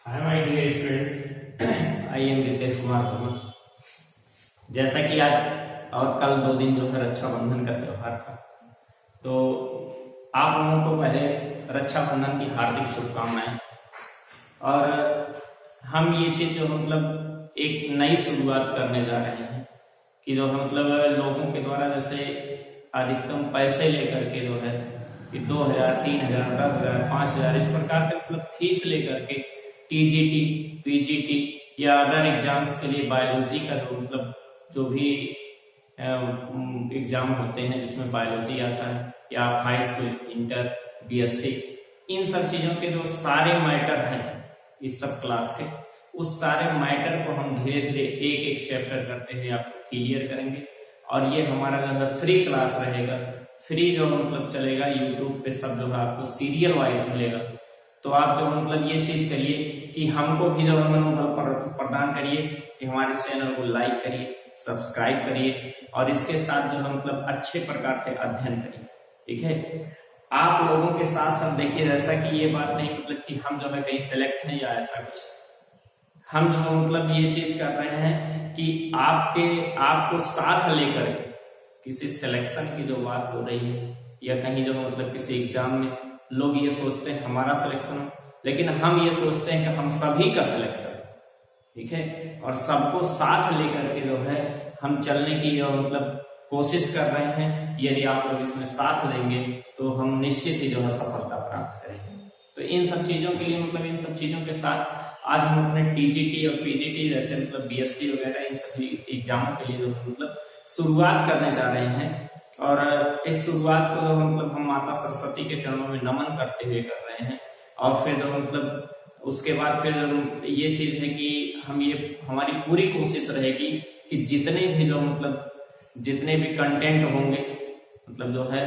Hi my dear student, I am Ritesh Kumar Verma. जैसा कि आज और कल 2 दिन जो है रक्षाबंधन का त्योहार था, तो आप लोगों को पहले रक्षाबंधन की हार्दिक शुभकामनाएं। और हम ये चीज जो मतलब एक नई शुरुआत करने जा रहे हैं कि जो मतलब लोगों के द्वारा जैसे अधिकतम पैसे लेकर के जो है कि 2000, 3000, 10,000, 5,000 इस प्रकार के मतलब फीस लेकर के टीजीटी, पीजीटी या अदर एग्जाम्स के लिए बायोलॉजी का जो मतलब जो भी एग्जाम होते हैं जिसमें बायोलॉजी आता है, या हाई स्कूल, इंटर, बीएससी, इन सब चीजों के जो सारे मैटर हैं इस सब क्लास के, उस सारे मैटर को हम धीरे धीरे एक एक चैप्टर करते हुए आपको क्लियर करेंगे। और ये हमारा जो है फ्री क्लास रहेगा, फ्री जो मतलब चलेगा यूट्यूब पे, सब जो है आपको सीरियल वाइज मिलेगा। तो आप जो मतलब ये चीज करिए कि हमको भी जो मनोबल प्रदान करिए कि हमारे चैनल को लाइक करिए, सब्सक्राइब करिए और इसके साथ जो है मतलब अच्छे प्रकार से अध्ययन करिए। ठीक है, आप लोगों के साथ साथ देखिए, जैसा कि ये बात नहीं मतलब कि हम जो है कहीं सेलेक्ट हैं या ऐसा कुछ, हम जो मतलब ये चीज कर रहे हैं कि आपको साथ लेकर के किसी सिलेक्शन की जो बात हो रही है या कहीं जो मतलब किसी एग्जाम में लोग ये सोचते हैं हमारा सिलेक्शन हो, लेकिन हम ये सोचते हैं कि हम सभी का सिलेक्शन, ठीक है, और सबको साथ लेकर के जो है हम चलने की जो मतलब कोशिश कर रहे हैं। यदि आप लोग इसमें साथ देंगे तो हम निश्चित ही जो है सफलता प्राप्त करेंगे। तो इन सब चीजों के लिए मतलब इन सब चीजों के साथ आज हम अपने टीजीटी और पीजीटी जैसे मतलब बीएससी वगैरह इन सभी एग्जामों के लिए जो मतलब शुरुआत करने जा रहे हैं। और इस शुरुआत को जो मतलब हम माता सरस्वती के चरणों में नमन करते हुए कर रहे हैं। और फिर जो मतलब उसके बाद फिर ये चीज है कि हम ये हमारी पूरी कोशिश रहेगी कि जितने भी जो मतलब जितने भी कंटेंट होंगे मतलब जो है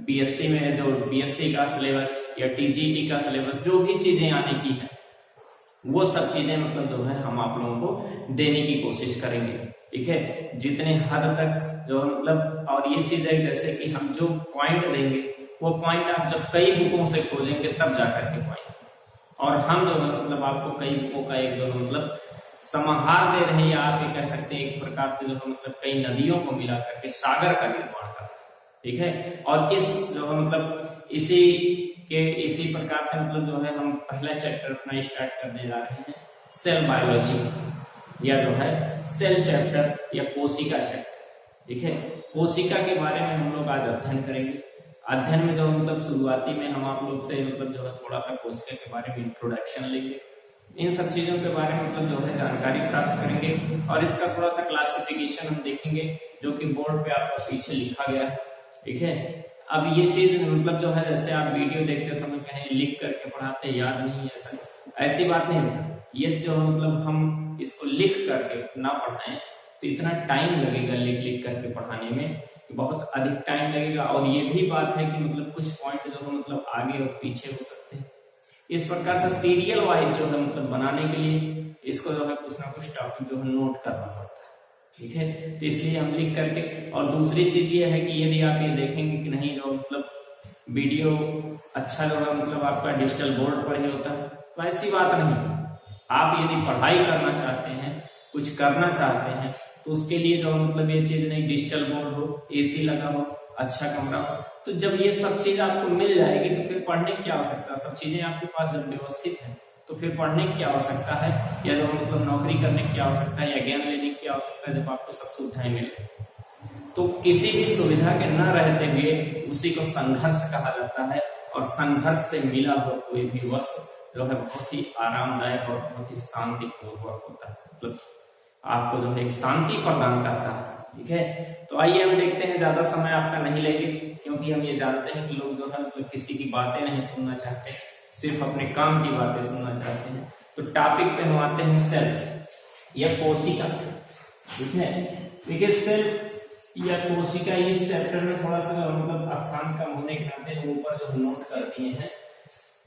बीएससी में, जो बीएससी का सिलेबस या टीजीटी का सिलेबस, जो भी चीजें आने की है वो सब चीजें मतलब जो है हम आप लोगों को देने की कोशिश करेंगे। ठीक है, जितने हद तक जो मतलब, और ये चीज है जैसे कि हम जो पॉइंट देंगे वो पॉइंट आप जब कई बुकों से खोजेंगे तब जाकर के पॉइंट, और हम जो है मतलब आपको कई बुकों का एक जो मतलब समाहार दे रहे हैं, या आप ये कह सकते हैं एक प्रकार से जो है मतलब कई नदियों को मिला करके सागर का निर्माण कर रहे हैं। ठीक है, और इस जो है मतलब इसी प्रकार से मतलब जो है हम पहला चैप्टर अपना स्टार्ट करने जा रहे हैं, सेल बायोलॉजी या जो है सेल चैप्टर या कोशिका चैप्टर। ठीक है, कोशिका के बारे में हम लोग आज अध्ययन करेंगे। अध्ययन में जो मतलब शुरुआती में हम आप लोग से मतलब जो है थोड़ा सा कोशिका के बारे में इंट्रोडक्शन लेंगे, इन सब चीजों के बारे में मतलब जो है जानकारी प्राप्त करेंगे और इसका थोड़ा सा क्लासिफिकेशन हम देखेंगे जो कि बोर्ड पे आपका पीछे लिखा गया है। ठीक है, अब ये चीज मतलब जो है जैसे आप वीडियो देखते समय कहीं लिख करके पढ़ाते याद नहीं, ऐसी बात नहीं होता। ये जो मतलब हम इसको लिख करके ना पढ़ाएं तो इतना टाइम लगेगा लिख करके पढ़ाने में, बहुत अधिक टाइम लगेगा। और ये भी बात है कि मतलब कुछ पॉइंट जो है मतलब आगे और पीछे हो सकते हैं। इस प्रकार से सीरियल वाइज जो है मतलब बनाने के लिए इसको जो है कुछ ना कुछ टॉपिक जो है नोट करना पड़ता है। ठीक है, तो इसलिए हम लिख करके, और दूसरी चीज ये है कि यदि आप ये देखेंगे कि नहीं जो मतलब वीडियो अच्छा जो है मतलब आपका डिजिटल बोर्ड पर ही होता है, तो ऐसी बात नहीं। आप यदि पढ़ाई करना चाहते हैं, कुछ करना चाहते हैं, तो उसके लिए जो मतलब ये चीज नहीं, डिजिटल बोर्ड हो, एसी लगा हो, अच्छा कमरा हो, तो जब ये सब चीज आपको मिल जाएगी तो फिर पढ़ने की आवश्यकता, सब चीजें आपके पास जब व्यवस्थित है तो फिर पढ़ने की आवश्यकता है, या जो मतलब नौकरी करने की आवश्यकता है या ज्ञान लेने की आवश्यकता है, जब आपको सब सुविधाएं मिले। तो किसी भी सुविधा के न रहते हुए उसी को संघर्ष कहा जाता है, और संघर्ष से मिला हुआ कोई भी वस्तु जो है बहुत ही आरामदायक और बहुत ही शांतिपूर्वक होता है, मतलब आपको जो है एक शांति प्रदान करता है। ठीक है, तो आइए हम देखते हैं, ज्यादा समय आपका नहीं लेंगे क्योंकि हम ये जानते हैं कि लोग जो है मतलब किसी की बातें नहीं सुनना चाहते, सिर्फ अपने काम की बातें सुनना चाहते हैं। तो टॉपिक पे हम आते हैं सेल या कोशिका। ठीक है, देखिए सेल या कोशिका इस चैप्टर में थोड़ा सा मतलब स्थान कम होने के नाते ऊपर जो नोट कर दिए हैं।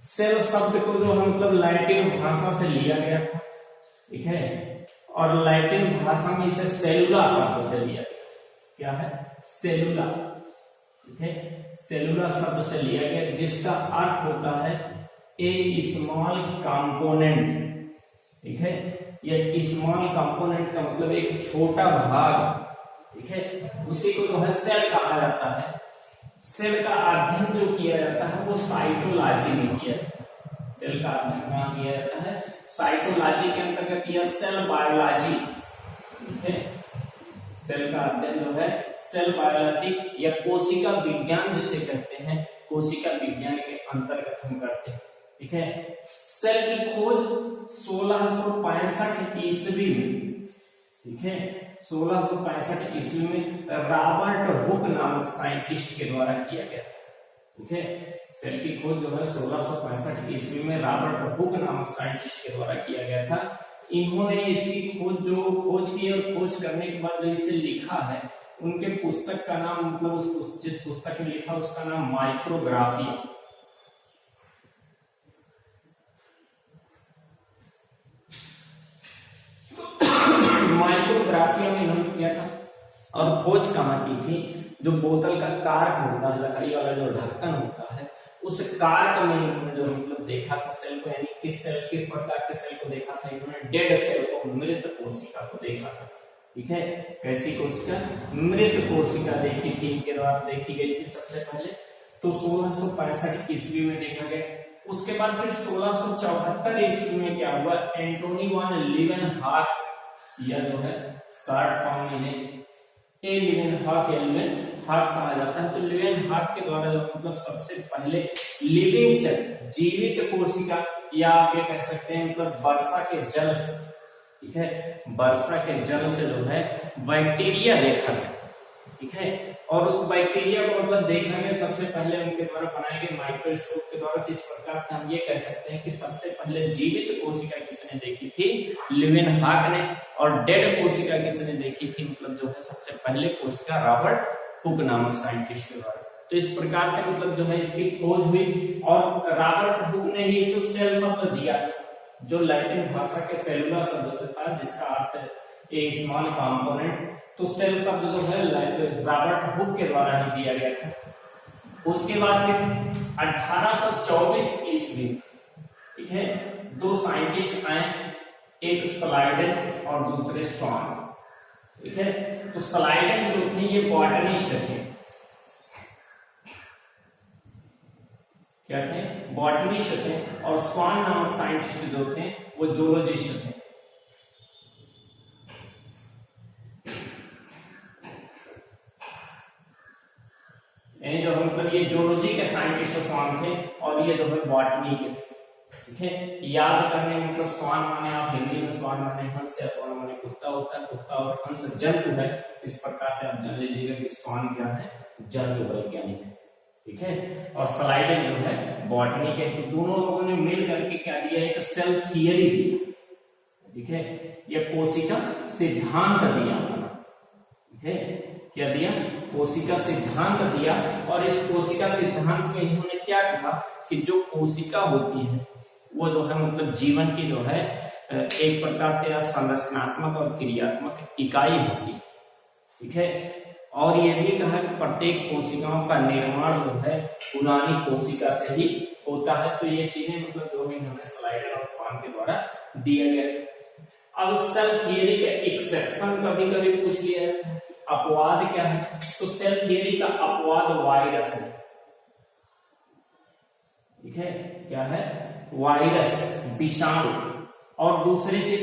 सेल शब्द को जो मतलब लैटिन भाषा से लिया गया था। ठीक है, और लैटिन भाषा में इसे सेलुला शब्द से लिया गया। क्या है? सेलुला। ठीक है, सेलुला शब्द से लिया गया जिसका अर्थ होता है ए स्मॉल कंपोनेंट ठीक है। ये स्मॉल कंपोनेंट का मतलब एक छोटा भाग, ठीक है, उसी को जो है सेल कहा जाता है। सेल का अध्ययन जो किया जाता है वो साइटोलॉजी में किया जाता है। सेल का अध्ययन कहाँ किया जाता है? साइटोलॉजी के अंतर्गत या सेल बायोलॉजी, ठीक है। सेल का अध्ययन जो है सेल बायोलॉजी या कोशिका विज्ञान जिसे कहते हैं, कोशिका विज्ञान के अंतर्गत हम करते हैं, ठीक है। सेल की खोज 1665 ईस्वी में, ठीक है, 1665 ईस्वी में रॉबर्ट हुक नामक साइंटिस्ट के द्वारा किया गया, ठीक है। सेल की खोज जो है 1665 ईस्वी में रॉबर्ट हुक नामक साइंटिस्ट के द्वारा किया गया था। इन्होंने इसकी खोज की और खोज करने के बाद जो इसे लिखा है, उनके पुस्तक का नाम, मतलब जिस पुस्तक में लिखा उसका नाम माइक्रोग्राफी। माइक्रोग्राफिया में इन्होंने किया था और खोज कहाँ की थी? जो बोतल का कार्क होता है, लकड़ी वाला जो ढक्कन होता है, उस कार्क में इन्होंने जो मतलब देखा था सेल को, यानी किस प्रकार के सेल को देखा था? इन्होंने डेड सेल को, मृत कोशिका को देखा था, ठीक है। कैसी कोशिका? मृत कोशिका देखी थी, इनके द्वारा देखी गई थी सबसे पहले, तो 1665 ईस्वी में देखा गया। उसके बाद फिर 1674 ईस्वी में क्या हुआ? एंटोनी वान लीवेनहॉक, यह जो है शॉर्ट फॉर्म में लीवेनहॉक कहा जाता है। तो लीवेनहॉक के द्वारा मतलब सबसे पहले लिविंग सेल, जीवित कोशिका, या आप ये कह सकते हैं मतलब वर्षा के जल से, ठीक है, वर्षा के जल से जो है बैक्टीरिया देखा गया, ठीक है। और उस बैक्टीरिया को मतलब देखा गया सबसे पहले उनके द्वारा बनाए गए माइक्रोस्कोप के द्वारा। इस प्रकार से हम ये कह सकते हैं कि सबसे पहले जीवित कोशिका किसने देखी थी? लीवेनहॉक ने। और डेड कोशिका किसने देखी थी? मतलब जो है सबसे पहले कोशिका रॉबर्ट हुक नामक साइंटिस्ट के द्वारा। तो इस प्रकार से मतलब जो है इसकी खोज हुई और रॉबर्ट हुक ने ही इसे सेल शब्द दिया, जो लैटिन भाषा के सेलुलर शब्द से था, जिसका अर्थ है ए स्मॉल कंपोनेंट। तो सेल शब्द जो है रॉबर्ट हुक के द्वारा ही दिया गया था। उसके बाद फिर 1824 ईस्वी, ठीक है, दो साइंटिस्ट आए, एक स्लाइडन और दूसरे स्वान, ठीक है। तो स्लाइडन जो थे ये बॉटनिस्ट थे, क्या थे? बॉटनिस्ट थे। और स्वान नामक साइंटिस्ट जो थे वो जूलॉजिस्ट थे। जो मतलब ये जूलॉजी के साइंटिस्ट स्वान थे और ये जो है बॉटनी के थे, ठीक है। याद करने मतलब स्वान माने, आप हिंदी में स्वान माने हंस या स्वान माने कुत्ता होता है, कुत्ता और हंस जंतु है। इस प्रकार से आप जान लीजिएगा कि स्वान क्या है? जंतु वैज्ञानिक है, ठीक है। और स्लाइडन जो है बॉटनी के। तो दोनों लोगों ने मिल करके क्या दिया? एक सेल थियरी दी, ठीक है, या कोशिका सिद्धांत दिया, ठीक है। क्या दिया? कोशिका सिद्धांत दिया। और इस कोशिका सिद्धांत में इन्होंने क्या कहा कि जो कोशिका होती है वो जो है मतलब जीवन की जो है एक प्रकार से संरचनात्मक और क्रियात्मक इकाई होती है, ठीक है। और ये भी कहा कि प्रत्येक कोशिकाओं का निर्माण जो है पुरानी कोशिका से ही होता है। तो ये चीजें मतलब जो है इन्होंने स्लाइडर और स्वान के द्वारा दिया गया। अब सेल थियरी के एक्सेप्शन कभी कभी पूछ लिया जाता है, अपवाद क्या है? तो सेल थियरी का अपवाद वायरस है, ठीक है। क्या है? वायरस, विषाणु। और दूसरी चीज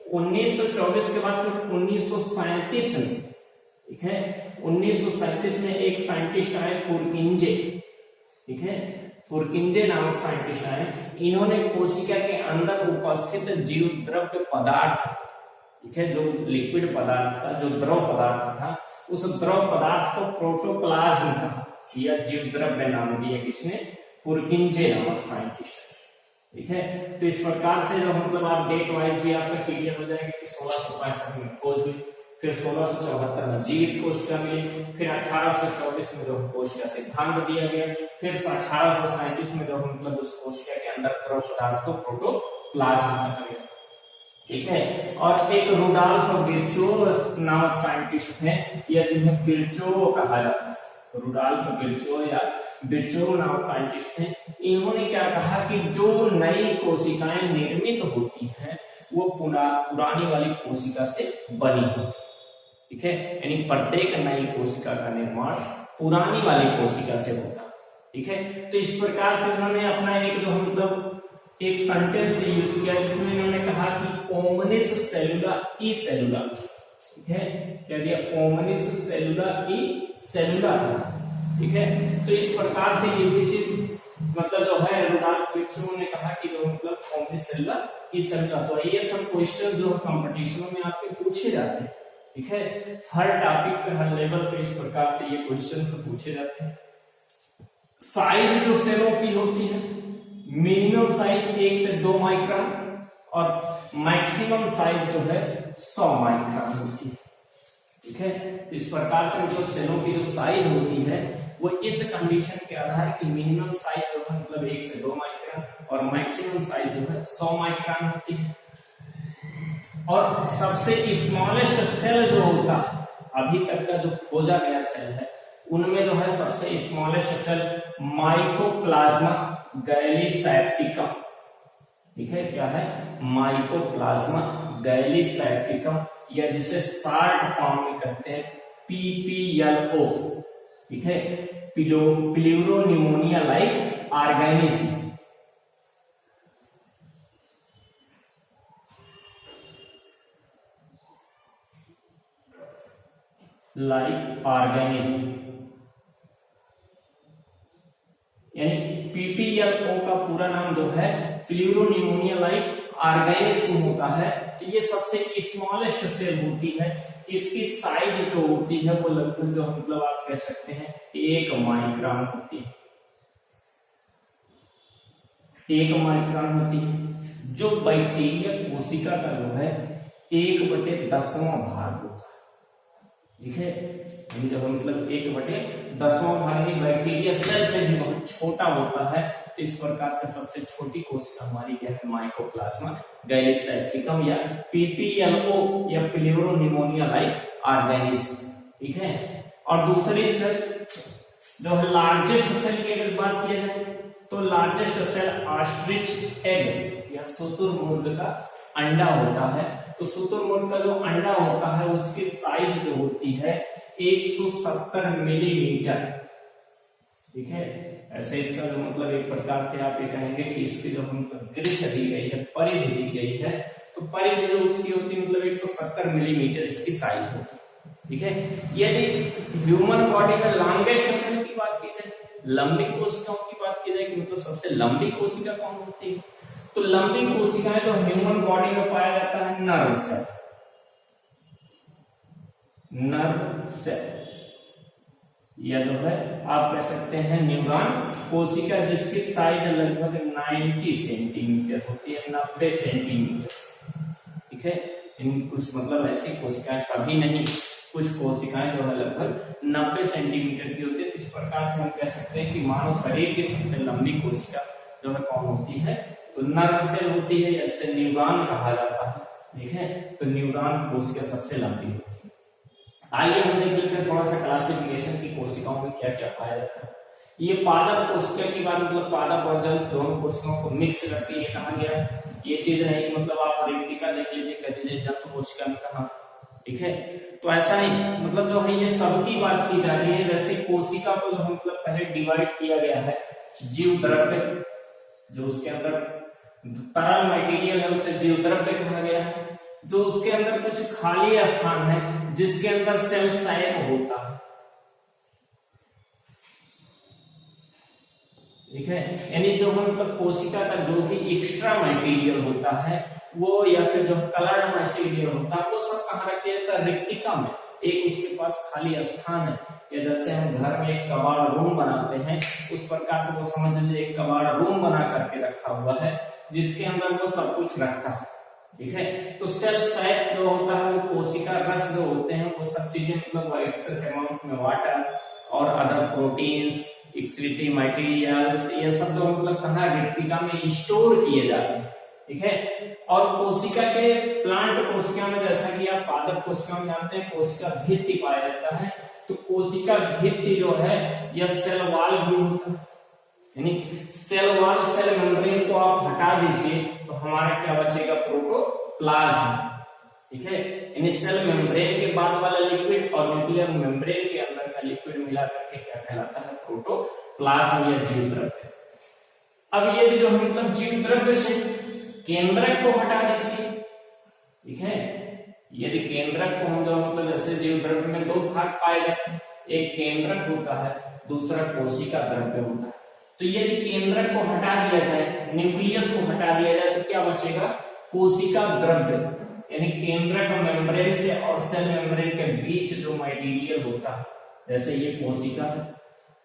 1924 के बाद फिर 1937 में, ठीक है, 1937 में एक साइंटिस्ट आए पुरकिंजे, ठीक है, पुरकिंजे नामक साइंटिस्ट आए। इन्होंने कोशिका के अंदर उपस्थित जीव द्रव्य पदार्थ, ठीक है, जो लिक्विड पदार्थ था, जो द्रव पदार्थ था, उस द्रव पदार्थ को प्रोटोप्लाज्म का या जीव द्रव्य नाम दिया किसने? पुरकिंजे नामक साइंटिस्ट, ठीक है। तो इस प्रकार से जो मतलब आप डेट वाइज भी आपका क्लियर हो जाएगा कि 1665 में खोज हुई, फिर 1674 में जीवित कोशिका मिली, फिर 1824 में जो कोशिका सिद्धांत दिया गया, फिर 1837 में जो मतलब उस कोशिका के अंदर द्रव पदार्थ को प्रोटोप्लाज्म कहा गया, ठीक है। और एक रुडॉल्फ विर्चोव नामक साइंटिस्ट थे, या जिन्हें विर्चोव कहा जाता है, रुडॉल्फ विर्चोव या विर्चोव नामक साइंटिस्ट थे। इन्होंने क्या कहा कि जो नई कोशिकाएं निर्मित होती हैं वो पुरानी वाली कोशिका से बनी होती है। ठीक है, यानी प्रत्येक नई कोशिका का निर्माण पुरानी वाली कोशिका से होता है। ठीक है, तो इस प्रकार से उन्होंने अपना एक जो मतलब एक सेंटेंस यूज किया जिसमें इन्होंने कहा कि ओमनिस सेलुला ई सेलुला। ठीक है, क्या दिया? ओमनिस सेलुला ई सेलुला। ठीक है, तो इस प्रकार से ये भी चीज मतलब जो है रुडॉल्फ पिर्सो ने कहा कि जो मतलब ओमनिस सेलुला ई सेलुला। तो ये सब क्वेश्चन जो कंपटीशनों में आपके पूछे जाते हैं। ठीक है, हर टॉपिक पे हर लेवल पे इस प्रकार से ये क्वेश्चन पूछे जाते हैं। साइज जो सेलों की होती है, मिनिमम साइज 1 से 2 माइक्रोन और मैक्सिमम साइज जो है 100 माइक्रोन होती है। ठीक है, इस प्रकार से मतलब सेलों की जो साइज होती है वो इस कंडीशन के आधार की मिनिमम साइज जो है मतलब 1 से 2 माइक्रोन और मैक्सिमम साइज जो है 100 माइक्रोन होती है। और सबसे स्मॉलेस्ट सेल जो होता है अभी तक का जो खोजा गया सेल है उनमें जो है सबसे स्मॉलेस्ट सेल माइकोप्लाज्मा गैलीसैप्टिकम। ठीक है, क्या है? माइकोप्लाज्मा गैलीसैप्टिकम, या जिसे शॉर्ट फॉर्म में कहते हैं PPLO। ठीक है, pleuropneumonia like organism. Like organism यानी PPLO का पूरा नाम जो है प्लूरोनिमोनिया लाइक ऑर्गेनिज्म होता है। तो ये सबसे स्मॉलेस्ट सेल होती है। इसकी साइज जो होती है वो लगभग जो मतलब आप कह सकते हैं 1 माइक्रोन होती है। 1 माइक्रोन होती है। जो बैक्टीरिया कोशिका का जो है 1/10वां भाग होता है। ठीक है, जब मतलब 1/10वां भाग ही बैक्टीरिया सेल से भी बहुत छोटा होता है। तो इस प्रकार से सबसे छोटी कोशिका हमारी क्या है? माइकोप्लाज्मा गैलीसैप्टिकम या PPLO या प्लूरोनिमोनिया लाइक ऑर्गेनिज्म। ठीक है, और दूसरी सेल जो है लार्जेस्ट सेल की अगर बात की जाए तो लार्जेस्ट सेल ऑस्ट्रिच एग या शुतुरमुर्ग का अंडा होता है। तो शुतुरमुर्ग का जो अंडा होता है उसकी साइज जो होती है 170 मिलीमीटर। ठीक है, ऐसे इसका जो मतलब एक प्रकार से आप ये कहेंगे कि इसकी जो मतलब ग्रिथ दी गई है, परिधि दी गई है, तो परिधि जो उसकी होती है मतलब 170 मिलीमीटर इसकी साइज होती है। ठीक है, यदि ह्यूमन बॉडी में लॉन्गेस्ट सेल की बात की जाए, लंबी कोशिकाओं की बात की जाए कि मतलब सबसे लंबी कोशिका कौन होती है, तो लंबी कोशिकाएं जो ह्यूमन बॉडी में पाया जाता है नर्व सेल। नर्व सेल या जो है आप कह सकते हैं न्यूरॉन कोशिका, जिसकी साइज लगभग 90 सेंटीमीटर होती है, 90 सेंटीमीटर। ठीक है, इन कुछ मतलब ऐसी कोशिकाएं, सभी नहीं, कुछ कोशिकाएं जो है लगभग 90 सेंटीमीटर की होती है। इस प्रकार से हम कह सकते हैं कि मानव शरीर की सबसे लंबी कोशिका जो है कौन होती है? तो नर्व सेल होती है, इसे न्यूरॉन कहा जाता है। ठीक है, तो न्यूरॉन कोशिका सबसे लंबी होती है। आइए हम देख लेते हैं थोड़ा सा क्लासिफिकेशन की कोशिकाओं में क्या क्या पाया जाता है। ये पादप कोशिका की बात मतलब पादप और जल दोनों कोशिकाओं को मिक्स करके ये कहा गया है। ये चीज नहीं मतलब आप रेक्टिका देख लीजिए, कह दीजिए जंतु कोशिका में कहा। ठीक है, तो ऐसा नहीं मतलब जो है ये सबकी बात की जा रही है। जैसे कोशिका को जो मतलब पहले डिवाइड किया गया है जीव द्रव्य, जो उसके अंदर तरल मटेरियल है उसे जीव द्रव्य कहा गया है। जो उसके अंदर कुछ खाली स्थान है जिसके अंदर सेल साइक होता है। ठीक है, यानी जो मतलब कोशिका का जो भी एक्स्ट्रा मटेरियल होता है वो या फिर जो कलर्ड मटेरियल होता है वो सब कहाँ रख दिया जाता है? रेक्टिका में। एक उसके पास खाली स्थान है, या जैसे हम घर में एक कबाड़ रूम बनाते हैं उस प्रकार से वो समझ लीजिए एक कबाड़ रूम बना करके रखा हुआ है जिसके अंदर वो सब कुछ रखता है। ठीक है, तो सेल साइक जो होता है वो कोशिका रस जो होते हैं वो सब चीजें मतलब एक्सेस अमाउंट में वाटर और अदर प्रोटीन्स, एक्सक्रीटरी मटेरियल्स, ये सब जो मतलब कहाँ रेक्टिका में स्टोर किए जाते हैं। ठीक है, और कोशिका के प्लांट कोशिका में जैसा कि आप पादप कोशिका में जानते हैं कोशिका भित्ति पाया जाता है। तो कोशिका भित्ति जो है यह सेल वॉल भी होता है, यानी सेल वॉल सेल मेम्ब्रेन को आप हटा दीजिए तो हमारा क्या बचेगा? प्रोटोप्लाज्म प्लाज्मा, ठीक है। यानी सेल मेम्ब्रेन के बाद वाला लिक्विड और न्यूक्लियर मेम्ब्रेन के अंदर का लिक्विड मिला करके क्या कहलाता है, प्रोटोप्लाज्म या जीव द्रव्य। अब यदि जो मतलब जीव द्रव्य से केंद्रक को हटा दीजिए, ठीक है, यदि केंद्रक को हम जो मतलब जैसे जीव द्रव्य में दो भाग पाए जाते हैं, एक केंद्रक होता है, दूसरा कोशिका द्रव्य होता है। तो यदि केंद्रक को हटा दिया जाए, न्यूक्लियस को हटा दिया जाए, तो क्या बचेगा, कोशिका द्रव्य। यानी केंद्रक मेम्ब्रेन से और सेल मेम्ब्रेन के बीच जो मटेरियल होता है, जैसे ये कोशिका है,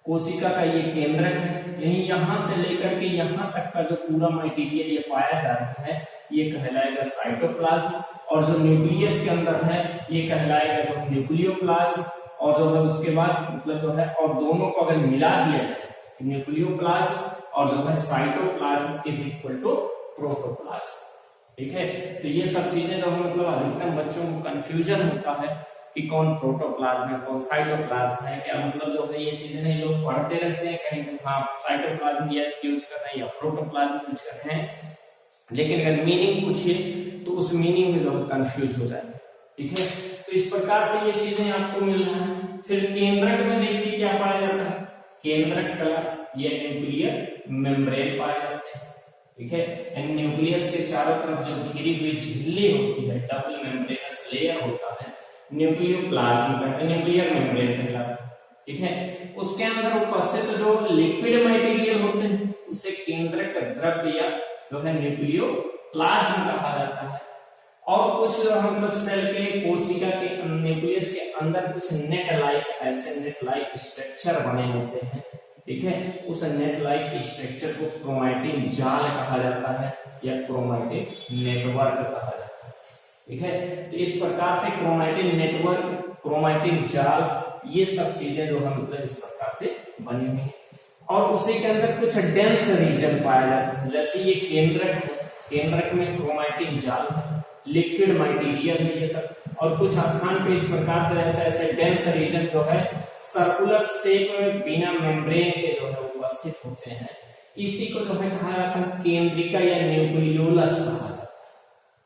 कोशिका का ये केंद्रक है, यानी यहां से लेकर के यहां तक का जो पूरा मटेरियल ये पाया जा रहा है, ये कहलाएगा साइटोप्लाज्म। और जो न्यूक्लियस के अंदर है, ये कहलाएगा जो न्यूक्लियोप्लाज्म। और जो है उसके बाद मतलब जो है, और दोनों को अगर मिला दिया जाए, न्यूक्लियोप्लाज्म और जो है cytoplasm is equal to protoplasm, ठीक है। तो ये सब चीजें जो मतलब अधिकतम बच्चों को कंफ्यूजन होता है कि कौन प्रोटोप्लाज्म है, कौन साइटोप्लाज्म है, क्या मतलब जो है ये चीजें नहीं, लोग पढ़ते रहते हैं कहीं हाँ साइटोप्लाज्म यूज कर रहे हैं या प्रोटोप्लाज्म यूज कर रहे हैं, लेकिन अगर मीनिंग पूछिए तो उस मीनिंग में जो कंफ्यूज हो जाए, ठीक है। तो इस प्रकार से ये चीजें आपको मिल रहा है। फिर केंद्रक में देखिए क्या पाया जाता है, केंद्रक का ये न्यूक्लियर मेम्ब्रेन पाए जाते हैं, ठीक है। न्यूक्लियस के चारों तरफ जो घिरी हुई झिल्ली होती है, डबल मेम्ब्रेनस लेयर होता है, न्यूक्लियोप्लाज्म का न्यूक्लियर मेम्ब्रेन कहलाता है, ठीक है। उसके अंदर उपस्थित जो लिक्विड मटेरियल होते हैं उसे केंद्रक द्रव्य या जो है न्यूक्लियोप्लाज्म कहा जाता है। और कुछ जो मतलब सेल के कोशिका के न्यूक्लियस के अंदर कुछ नेट लाइक, ऐसे नेट लाइक स्ट्रक्चर बने होते हैं, ठीक है। उस नेट लाइक स्ट्रक्चर को क्रोमैटिन जाल कहा जाता है या क्रोमैटिन नेटवर्क कहा जाता है, ठीक है। तो इस प्रकार से क्रोमैटिन नेटवर्क, क्रोमैटिन जाल, ये सब चीजें जो है मतलब इस प्रकार से बनी हुई है। और उसी के अंदर कुछ डेंस रीजन पाया जाता है, जैसे ये केंद्रक है, केंद्रक में क्रोमैटिन जाल है, लिक्विड मटेरियल है ये सब। और कुछ स्थान पे इस प्रकार से ऐसा ऐसे डेंस रीजन जो है सर्कुलर शेप में बिना मेम्ब्रेन के जो है उपस्थित होते हैं। इसी को जो है कहा जाता है केंद्रिका या न्यूक्लियोलस कहा जाता है,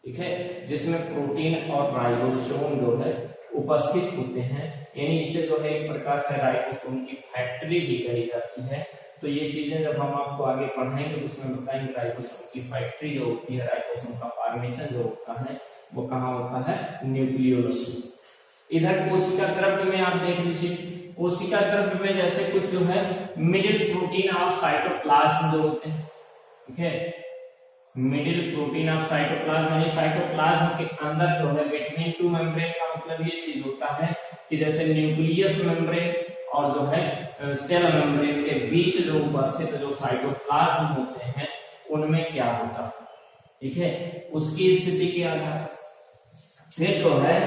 ठीक है, जिसमें प्रोटीन और राइबोसोम जो है उपस्थित होते हैं। यानी इसे जो है एक प्रकार से राइबोसोम की फैक्ट्री भी कही जाती है। तो ये चीजें जब हम आपको आगे पढ़ाएंगे तो उसमें बताएंगे राइबोसोम की फैक्ट्री जो होती है, राइबोसोम का फॉर्मेशन जो होता है वो कहाँ होता है, न्यूक्लियोलस। इधर कोशिका द्रव्य में आप देख लीजिए, कोशिका द्रव्य में जैसे कुछ जो है मिडिल प्रोटीन और साइटोप्लाज्म जो होते हैं, ठीक है, मिडिल प्रोटीन और साइटोप्लाज्म, यानी साइटोप्लाज्म के अंदर जो है बिटवीन टू मेम्ब्रेन का मतलब ये चीज होता है कि जैसे न्यूक्लियस मेम्ब्रेन और जो है सेल मेम्ब्रेन के बीच जो उपस्थित जो साइटोप्लाज्म होते हैं उनमें क्या होता है, ठीक है, उसकी स्थिति के आधार। फिर जो है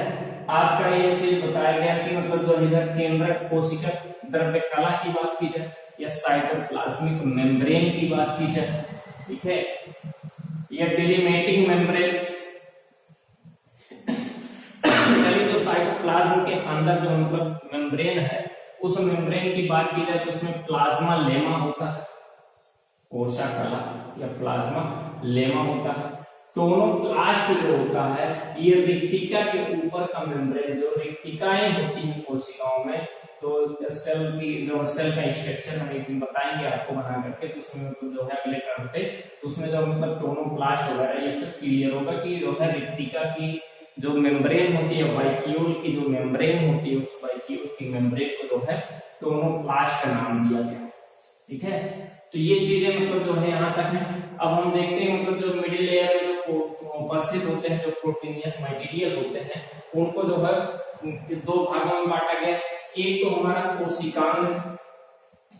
आपका ये चीज बताया गया कि मतलब जो इधर केंद्रक कोशिका द्रव्य कला की बात की जाए या साइटोप्लाज्मिक मेम्ब्रेन की बात की जाए, ठीक है, या डिलिमिटिंग मेम्ब्रेन, जो साइटोप्लाज्म के अंदर जो मतलब मेम्ब्रेन है उस मेम्ब्रेन की बात की जाए तो उसमें प्लाज्मा लेमा होता है, कोशा कला या प्लाज्मा लेमा होता है। टोनोप्लास्ट जो होता है ये रिक्तिका के ऊपर का मेम्ब्रेन, जो रिक्तिकाएं होती हैं कोशिकाओं में, तो सेल की जो सेल का स्ट्रक्चर हम एक दिन बताएंगे आपको बना करके, तो उसमें तो जो है अगले टर्म पे, तो उसमें जो मतलब टोनोप्लास्ट वगैरह ये सब क्लियर होगा कि जो है रिक्तिका की जो मेम्ब्रेन होती है, वाइक्यूल की जो मेम्ब्रेन होती है, उस वाइक्यूल की मेम्ब्रेन को जो है टोनोप्लास्ट का नाम दिया गया, ठीक है। तो ये चीजें मतलब जो है यहाँ तक है। अब हम देखते हैं मतलब जो मिडिल लेयर में जो उपस्थित होते हैं जो प्रोटीनियस मटेरियल होते हैं उनको जो है दो भागों में बांटा गया। एक तो हमारा कोशिकांग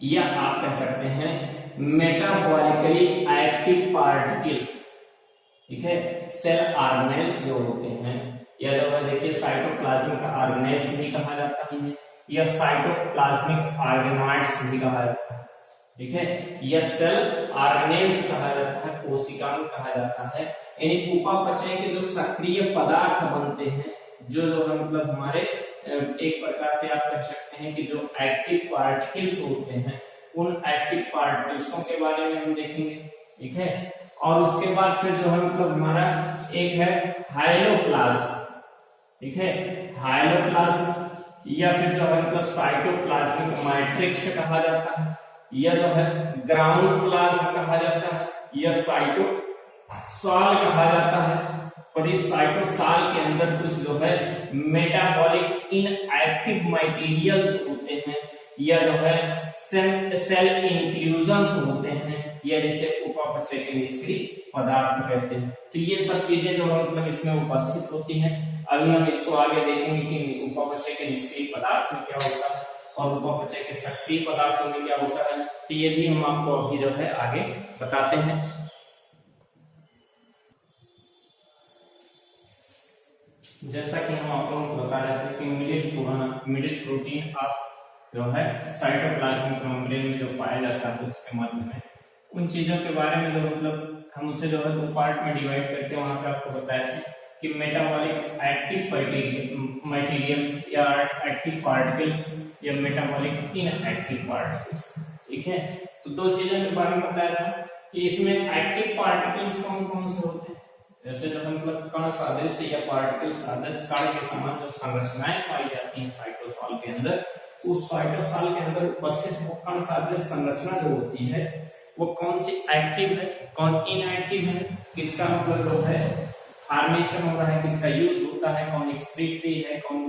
या आप कह सकते हैं मेटाबॉलिकली एक्टिव पार्टिकल्स, ठीक है, सेल ऑर्गेनेल्स जो होते हैं, या जो है देखिए साइटोप्लाज्मिक ऑर्गेनेल्स भी कहा जाता है या साइटोप्लाज्मिक ऑर्गेनॉइड्स भी कहा जाता है, ठीक है, या सेल ऑर्गेनेल्स कहा जाता है, कोशिकांग कहा जाता है। यानी उपापचय के जो सक्रिय पदार्थ बनते हैं जो जो है मतलब हमारे एक प्रकार से आप कह सकते हैं कि जो एक्टिव पार्टिकल्स होते हैं उन एक्टिव पार्टिकल्सों के बारे में हम देखेंगे, ठीक है। और उसके बाद फिर जो है मतलब हमारा एक है हाइलोप्लाज्म, ठीक है, हाइलोप्लाज्म या फिर जो है मतलब साइटोप्लाज्मिक मैट्रिक्स कहा जाता है, या जो है ग्राउंड प्लाज्म कहा जाता है, या साइटोसॉल कहा जाता है। और इस साइटोसॉल के अंदर कुछ जो है मेटाबॉलिक इनएक्टिव मटेरियल्स होते हैं, या जो है सेल इंक्लूजन्स होते हैं, या जिसे उपापचय के निष्क्रिय पदार्थ कहते हैं। तो ये सब चीजें जो है मतलब इसमें उपस्थित होती हैं। अभी हम इसको आगे देखेंगे कि उपापचय के निष्क्रिय पदार्थ में क्या होता है और उपापचय के सक्रिय पदार्थों में क्या होता है, तो ये भी हम आपको अभी जो है आगे बताते हैं। जैसा कि हम आप लोगों को बता रहे थे कि मिडिल प्रोटीन ऑफ जो है साइटोप्लाज्मिक मेम्ब्रेन में जो पाया जाता है उसके मध्य में, उन चीजों के बारे में जो मतलब हम उसे जो है दो पार्ट में डिवाइड करके वहां पे आपको बताया था कि मेटाबॉलिक एक्टिव मटेरियल या एक्टिव पार्टिकल्स या मेटाबॉलिक इनएक्टिव पार्टिकल्स, ठीक है। तो दो चीजों के बारे में बताया था कि इसमें एक्टिव पार्टिकल्स कौन कौन से होते हैं, जैसे जो मतलब कण सादृश या पार्टिकल सादृश कण के समान जो संरचनाएं पाई जाती हैं साइटोसॉल के अंदर, उस साइटोसॉल के अंदर उपस्थित वो कण सादृश संरचना जो होती है वो कौन सी एक्टिव है, कौन इनएक्टिव है, किसका मतलब जो है फॉर्मेशन हो रहा है, किसका यूज होता है, कौन एक्सक्रीटरी है, कौन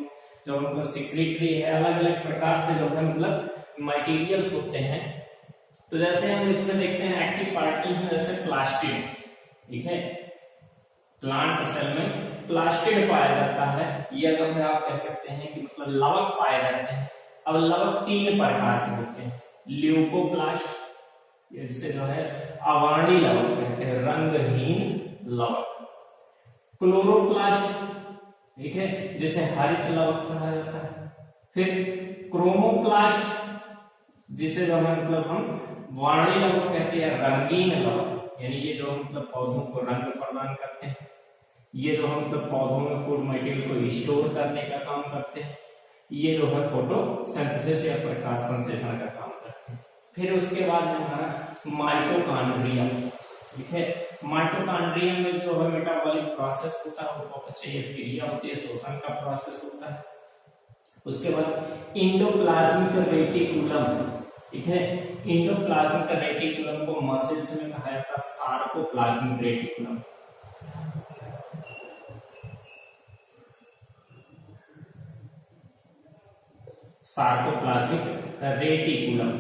जो मतलब सिक्रीटरी है, अलग अलग प्रकार से जो है मतलब मटेरियल्स होते हैं। तो जैसे हम इसमें देखते हैं एक्टिव पार्टिकल में जैसे प्लास्टिड, ठीक है, प्लांट सेल में प्लास्टिड पाया जाता है, या जो है आप कह सकते हैं कि मतलब लवक पाए जाते हैं। अब लवक तीन प्रकार के होते हैं, ल्यूकोप्लास्ट, इससे जो है अवर्णी लवक कहते हैं, रंगहीन लवक, क्लोरोप्लास्ट, ठीक है, जिसे हरित लवक कहा जाता है, फिर क्रोमोप्लास्ट, जिसे जो है मतलब हम वर्णी लवक कहते हैं, रंगीन लवक, यानी ये जो मतलब पौधों को रंग प्रदान करते हैं, ये जो हम मतलब पौधों में फूड मटेरियल को स्टोर करने का काम करते हैं, ये जो है फोटोसिंथेसिस या प्रकाश संश्लेषण का काम करते हैं। फिर उसके बाद हमारा माइटोकॉन्ड्रिया, ठीक है, माइटोकॉन्ड्रिया में जो है मेटाबॉलिक प्रोसेस होता है, उपापचयी क्रिया होती है, शोषण का प्रोसेस होता है। उसके बाद इंडोप्लाज्मिक रेटिकुलम, ठीक है, इंडोप्लाज्मिक रेटिकुलम को मसल्स में कहा जाता है सार्कोप्लाज्मिक रेटिकुलम। सार्कोप्लाज्मिक रेटिकुलम,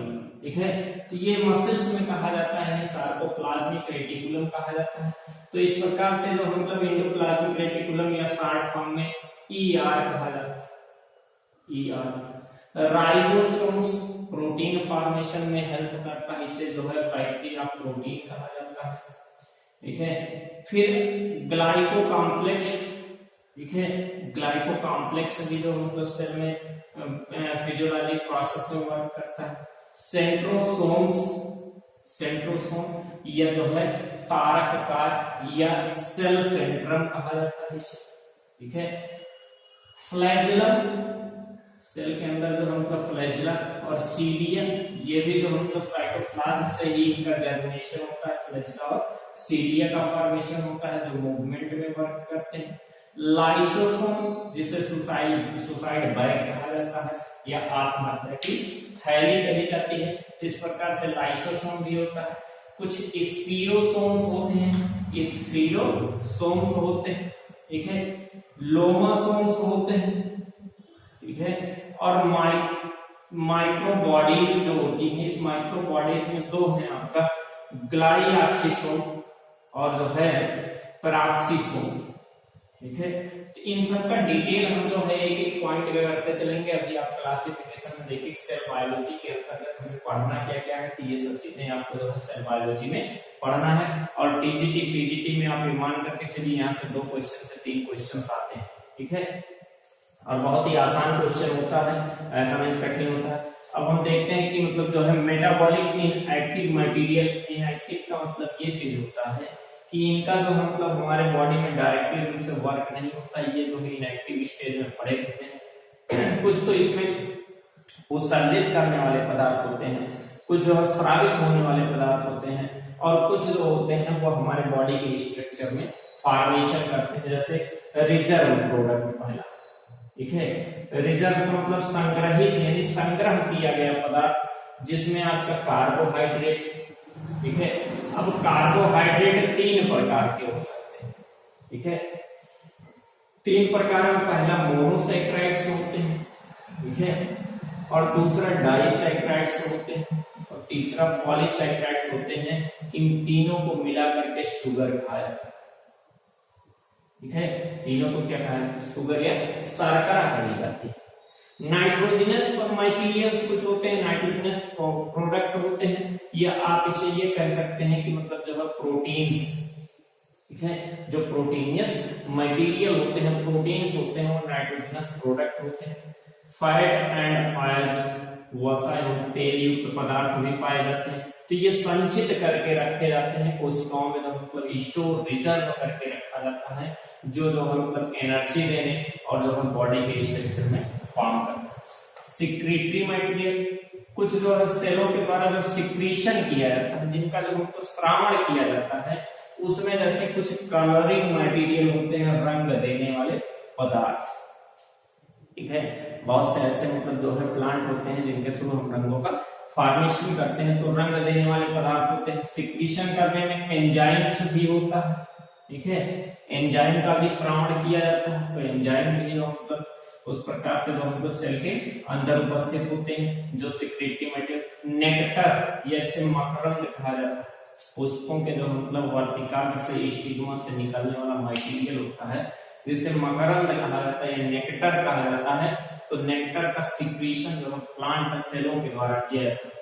ठीक है, तो ये मसल्स में कहा जाता है, सार्कोप्लाज्मिक रेटिकुलम कहा जाता है। तो इस प्रकार से जो मतलब इंडोप्लाज्मिक रेटिकुलम या शॉर्ट फॉर्म में ईआर कहा जाता है, ईआर। राइबोसोम्स प्रोटीन फॉर्मेशन में हेल्प करता है, इसे जो है फैक्ट्री ऑफ प्रोटीन कहा जाता है, ठीक है। फिर ग्लाइको कॉम्प्लेक्स, ठीक है, ग्लाइको कॉम्प्लेक्स भी जो मतलब सेल में फिजियोलॉजिक प्रोसेस में वर्क करता है। सेंट्रोसोम्स, सेंट्रोसोम या जो है तारककार या सेल सेंट्रम कहा जाता है इसे, ठीक है। फ्लैजेलम, सेल के अंदर जो मतलब फ्लैजेला और सीलिया, ये भी जो मतलब साइटोप्लाज्म से ही इनका जर्मिनेशन होता है, फ्लैजेला और सीलिया का फॉर्मेशन होता है जो मूवमेंट में वर्क करते हैं। लाइसोसोम, जिसे सुसाइड बैग कहा जाता है या आत्महत्या की थैली कही जाती है, तो इस प्रकार से लाइसोसोम भी होता है। कुछ स्पीरोसोम्स होते हैं, स्पीरोसोम्स होते हैं, ठीक है, लोमासोम्स होते हैं, ठीक है, और माइक्रोबॉडीज जो होती हैं, इस माइक्रोबॉडीज में दो हैं आपका, ग्लाइऑक्सिसोम और जो है पेरोक्सिसोम, ठीक है। तो इन सब का डिटेल हम जो है एक एक पॉइंट करते चलेंगे। अभी आप क्लासिफिकेशन में देखिए सेल बायोलॉजी के अंतर्गत हमें पढ़ना क्या क्या है, तो ये सब चीजें आपको जो है सेल बायोलॉजी में पढ़ना है। और टीजीटी पीजीटी में आप मान करके चलिए यहाँ से 2 क्वेश्चन से 3 क्वेश्चन आते हैं, ठीक है, और बहुत ही आसान क्वेश्चन होता है, ऐसा नहीं कठिन होता है। अब हम देखते हैं कि मतलब जो है मेटाबॉलिक इनएक्टिव मटेरियल, इनएक्टिव का मतलब ये चीज होता है कि इनका जो मतलब हमारे बॉडी में डायरेक्टली रूप से वर्क नहीं होता, ये जो है इनएक्टिव स्टेज में पड़े होते हैं। कुछ तो इसमें उत्सर्जित करने वाले पदार्थ होते हैं, कुछ जो है स्रावित होने वाले पदार्थ होते हैं, और कुछ जो होते हैं वो हमारे बॉडी के स्ट्रक्चर में फॉर्मेशन करते हैं, जैसे रिजर्व प्रोडक्ट पहला, ठीक है। रिजर्व का मतलब संग्रहित यानी संग्रह किया गया पदार्थ, जिसमें आपका कार्बोहाइड्रेट, ठीक है। अब कार्बोहाइड्रेट 3 प्रकार के हो सकते हैं, ठीक है। 3 प्रकार में पहला मोनोसैकेराइड्स होते हैं, ठीक है, और दूसरा डाइसैकेराइड्स होते हैं, और तीसरा पॉलीसैकेराइड्स होते हैं। इन तीनों को मिला करके शुगर कहा जाता है, ठीक है। तीनों को क्या कहा जाता है? शुगर या शर्करा कही जाती है। नाइट्रोजनस मटेरियल्स कुछ होते हैं, नाइट्रोजनस प्रोडक्ट होते हैं, या आप इसे ये कह सकते हैं कि मतलब जो है प्रोटीन्स, ठीक है। जो प्रोटीनियस मटेरियल होते हैं, प्रोटीन्स होते हैं, वो नाइट्रोजनस प्रोडक्ट होते हैं। फैट एंड ऑयल्स, वसा एवं तेल युक्त पदार्थ भी पाए जाते हैं। तो ये संचित करके रखे जाते हैं कोशिकाओं में, मतलब स्टोर रिजर्व करके रखा जाता है, जो मतलब एनर्जी देने और जो हम बॉडी के स्ट्रक्चर में फॉर्म करते हैं। सिक्रीटरी मटेरियल, कुछ जो है सेलों के द्वारा जो सिक्रीशन किया जाता है, जिनका जो मतलब श्रावण किया जाता है, उसमें जैसे कुछ कलरिंग मटेरियल होते हैं, रंग देने वाले पदार्थ, ठीक है। बहुत से ऐसे मतलब जो है प्लांट होते हैं जिनके थ्रू हम रंगों का फॉर्मेशन करते हैं, तो रंग देने वाले पदार्थ होते हैं। सिक्रीशन करने में एंजाइम्स भी होता है, ठीक है। एंजाइम का भी श्रावण किया जाता है, तो एंजाइम भी मतलब उस प्रकार से जो मतलब सेल के अंदर उपस्थित होते हैं। जो सिक्रेटरी मटेरियल, नेक्टर या इसे मकरंद कहा जाता है, पुष्पों के जो मतलब वर्तिकाग्र से स्टिग्मा से निकलने वाला मटेरियल होता है, जिसे मकरंद कहा जाता है या नेक्टर कहा जाता है। तो नेक्टर का सिक्रीशन जो है प्लांट सेलों के द्वारा किया जाता है।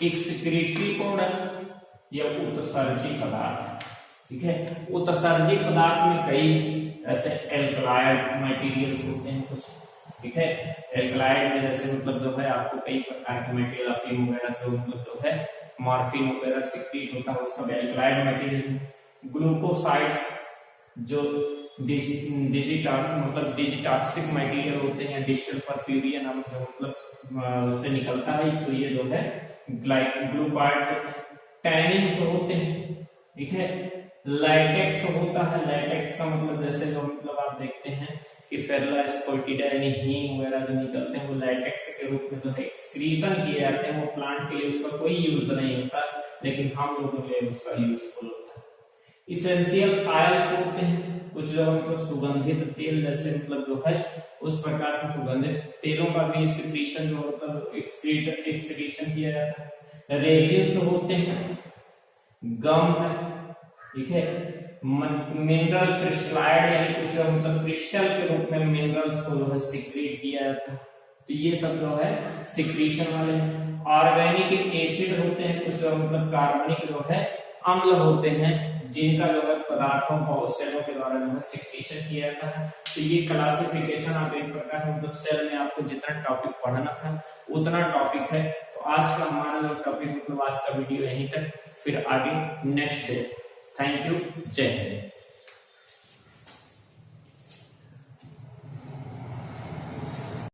एक सिक्रेटरी प्रोडक्ट या उत्सर्जी पदार्थ, ठीक है। उत्सर्जी पदार्थ में कई ऐसे एल्कलाइड मटेरियल्स होते हैं कुछ, ठीक है। एल्कलाइड में जैसे मतलब जो है आपको कई प्रकार के मटेरियल, अफीम वगैरह से मतलब जो है मॉर्फिन वगैरह सिक्रीट होता है, वो सब एल्कलाइड मटेरियल। ग्लूकोसाइड्स जो मतलब डिजिटॉक्सिक मटेरियल होते हैं, डिजिटल परफ्यूरिया नामक जो मतलब उससे निकलता है, तो ये जो है ग्लूकोसाइड्स। टैनिन्स होते हैं, ठीक है। लैटेक्स होता है, लैटेक्स का मतलब जैसे जो मतलब आप देखते हैं कि फेरुला स्पोर्टिडा यानी हींग वगैरह जो निकलते हैं, वो लैटेक्स के रूप में जो है एक्सक्रीशन किए जाते हैं। वो प्लांट के लिए उसका कोई यूज नहीं होता, लेकिन हम लोगों के लिए उसका यूजफुल होता है। इसेंशियल ऑयल्स होते हैं, कुछ जो मतलब सुगंधित तेल, जैसे मतलब जो है उस प्रकार से सुगंधित तेलों का भी सिक्रीशन जो मतलब एक्सक्रीशन किया जाता है। रेजिन्स होते हैं, गम है, ठीक है। मिनरल क्रिस्टलाइड यानी कुछ मतलब क्रिस्टल के रूप में मिनरल्स को जो है सिक्रीट किया जाता है, तो ये सब जो है सिक्रीशन वाले हैं। ऑर्गेनिक एसिड होते हैं, कुछ मतलब कार्बनिक जो है अम्ल होते हैं, जिनका जो है पदार्थों को सेलों के द्वारा जो है सिक्रीशन किया जाता है। तो ये क्लासिफिकेशन आप एक प्रकार से मतलब सेल में आपको जितना टॉपिक पढ़ना था उतना टॉपिक है। तो आज का हमारा जो टॉपिक मतलब आज का वीडियो यहीं तक, फिर आगे नेक्स्ट डे। थैंक यू, जय हिंद।